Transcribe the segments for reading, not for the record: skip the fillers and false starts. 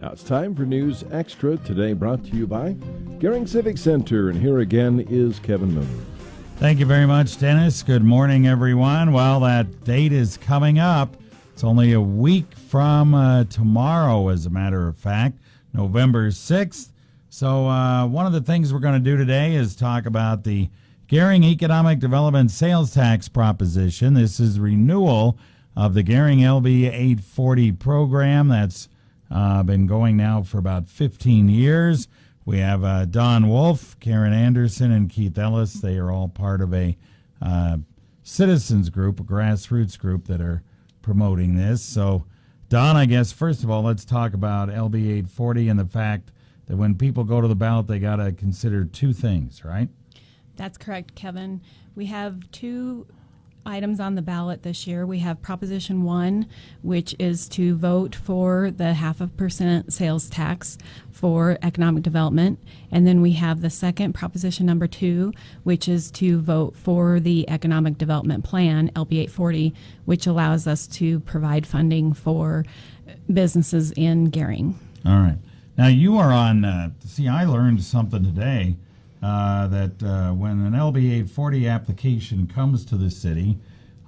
Now it's time for News Extra, today brought to you by Gering Civic Center, and here again is Kevin Mooney. Thank you very much, Dennis. Good morning, everyone. Well, that date is coming up. It's only a week from tomorrow, as a matter of fact, November 6th. So one of the things we're going to do today is talk about the Gering Economic Development Sales Tax Proposition. This is renewal of the Gering LB840 program that's been going now for about 15 years. We have Dawne, Wolfe, Karen Anderson, and Keith Ellis. They are all part of a citizens group, a grassroots group that are promoting this. So, Dawne, I guess, first of all, let's talk about LB840 and the fact that when people go to the ballot, they got to consider two things, right? That's correct, Kevin. We have two items on the ballot this year. We have Proposition 1, which is to vote for the 0.5% sales tax for economic development. And then we have the second, Proposition number 2, which is to vote for the Economic Development Plan, LB840, which allows us to provide funding for businesses in Gering. All right. Now, you are on, I learned something today. That when an LB840 application comes to the city,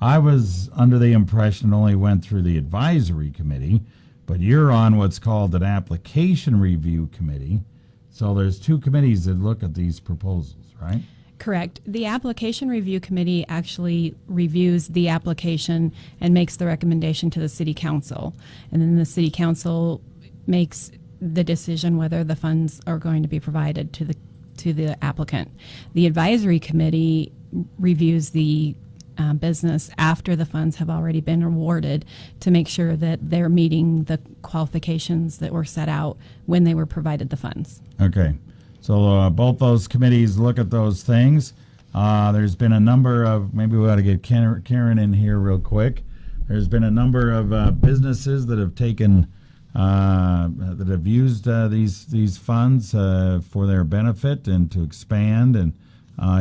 I was under the impression it only went through the advisory committee, but you're on what's called an application review committee. So there's two committees that look at these proposals, right? Correct. The application review committee actually reviews the application and makes the recommendation to the city council. And then the city council makes the decision whether the funds are going to be provided to the applicant. The advisory committee reviews the business after the funds have already been awarded to make sure that they're meeting the qualifications that were set out when they were provided the funds. Okay. So both those committees look at those things. There's been a number of, maybe we ought to get Karen in here real quick. There's been a number of businesses that have taken that have used these funds for their benefit and to expand and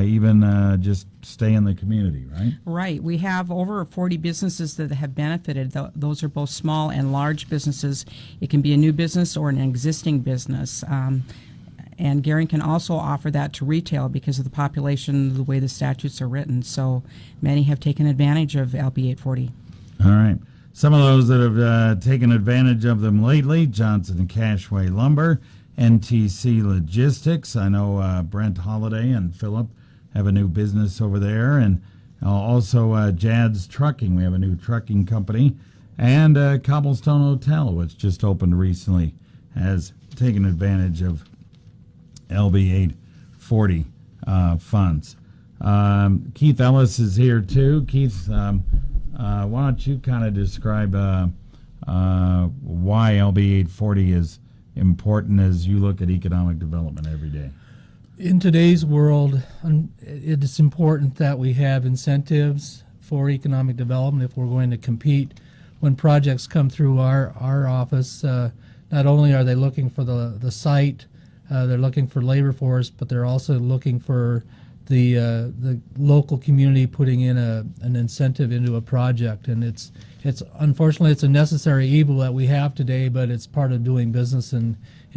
even just stay in the community, right? Right. We have over 40 businesses that have benefited. Those are both small and large businesses. It can be a new business or an existing business. And Gering can also offer that to retail because of the population, the way the statutes are written. So many have taken advantage of LB840. All right. Some of those that have taken advantage of them lately, Johnson & Cashway Lumber, NTC Logistics. I know Brent Holiday and Philip have a new business over there. And also Jad's Trucking. We have a new trucking company. And Cobblestone Hotel, which just opened recently, has taken advantage of LB840 funds. Keith Ellis is here, too. Keith, why don't you kind of describe why LB840 is important as you look at economic development every day? In today's world, it is important that we have incentives for economic development if we're going to compete. When projects come through our office, not only are they looking for the site, they're looking for labor force, but they're also looking for the local community putting in an incentive into a project. And it's unfortunately it's a necessary evil that we have today, but it's part of doing business in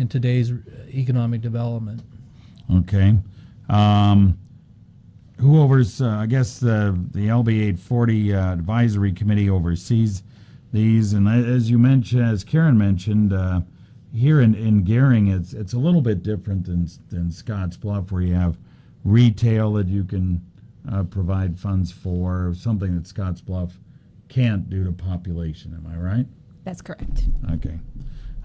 today's economic development. Okay. Who oversees, I guess the LB840 advisory committee oversees these, and as you mentioned, as Karen mentioned, here in Gering, it's a little bit different than Scottsbluff, where you have retail that you can provide funds for, something that Scottsbluff can't due to population. Am I right? That's correct. Okay.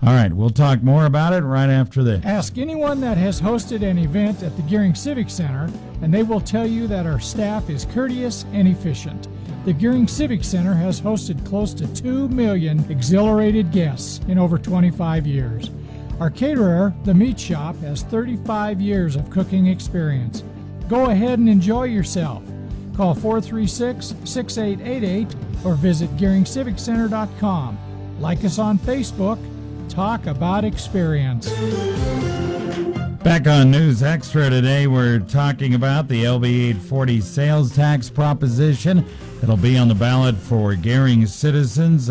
All right. We'll talk more about it right after this. Ask anyone that has hosted an event at the Gering Civic Center, and they will tell you that our staff is courteous and efficient. The Gering Civic Center has hosted close to 2 million exhilarated guests in over 25 years. Our caterer, The Meat Shop, has 35 years of cooking experience. Go ahead and enjoy yourself. Call 436-6888 or visit GeringCivicCenter.com. Like us on Facebook. Talk about experience. Back on News Extra today, we're talking about the LB840 sales tax proposition. It'll be on the ballot for Gering citizens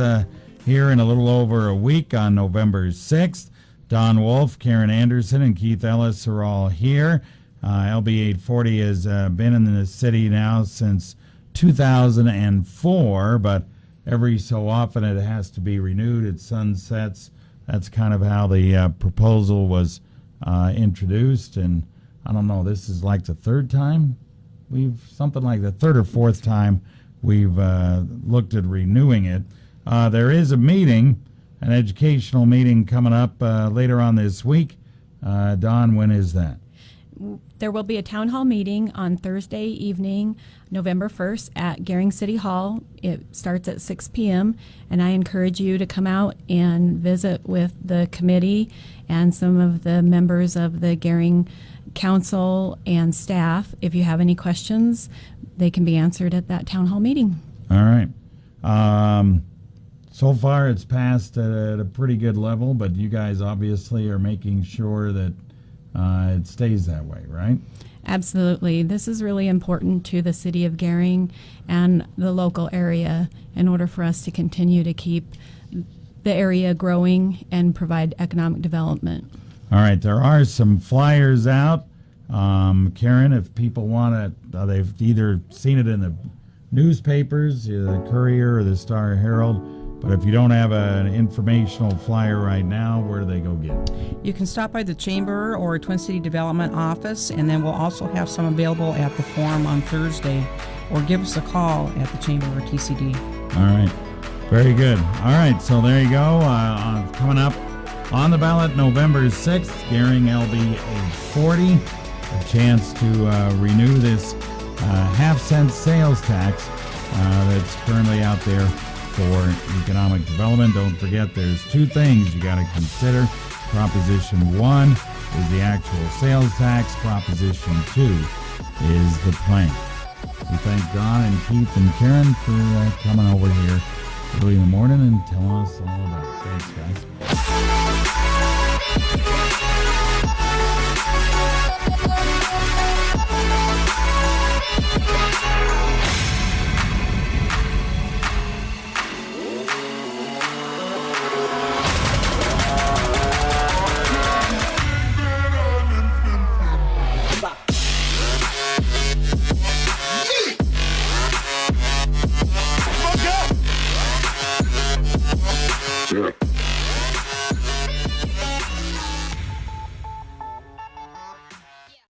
here in a little over a week on November 6th. Don Wolfe, Karen Anderson, and Keith Ellis are all here. LB840 has been in the city now since 2004, but every so often it has to be renewed. It sunsets. That's kind of how the proposal was introduced, and I don't know, this is like the third time something like the third or fourth time we've looked at renewing it. There is a meeting, an educational meeting coming up later on this week. Dawn, when is that? There will be a town hall meeting on Thursday evening, November 1st at Gering City Hall. It starts at 6 p.m. and I encourage you to come out and visit with the committee and some of the members of the Gering Council and staff. If you have any questions, they can be answered at that town hall meeting. All right. So far it's passed at a pretty good level, but you guys obviously are making sure that it stays that way, right? Absolutely. This is really important to the city of Gering and the local area in order for us to continue to keep the area growing and provide economic development. All right, there are some flyers out. Karen, if people want to, they've either seen it in the newspapers, the Courier or the Star Herald, but if you don't have an informational flyer right now, where do they go get it? You can stop by the Chamber or Twin City Development office, and then we'll also have some available at the Forum on Thursday, or give us a call at the Chamber or TCD. All right, very good. All right, so there you go. Coming up on the ballot November 6th, Gering LB840, a chance to renew this half-cent sales tax that's currently out there for economic development. Don't forget, there's two things you got to consider. Proposition 1 is the actual sales tax. Proposition 2 is the plan. We thank Don and Keith and Karen for coming over here early in the morning and telling us all about it. Thanks, guys.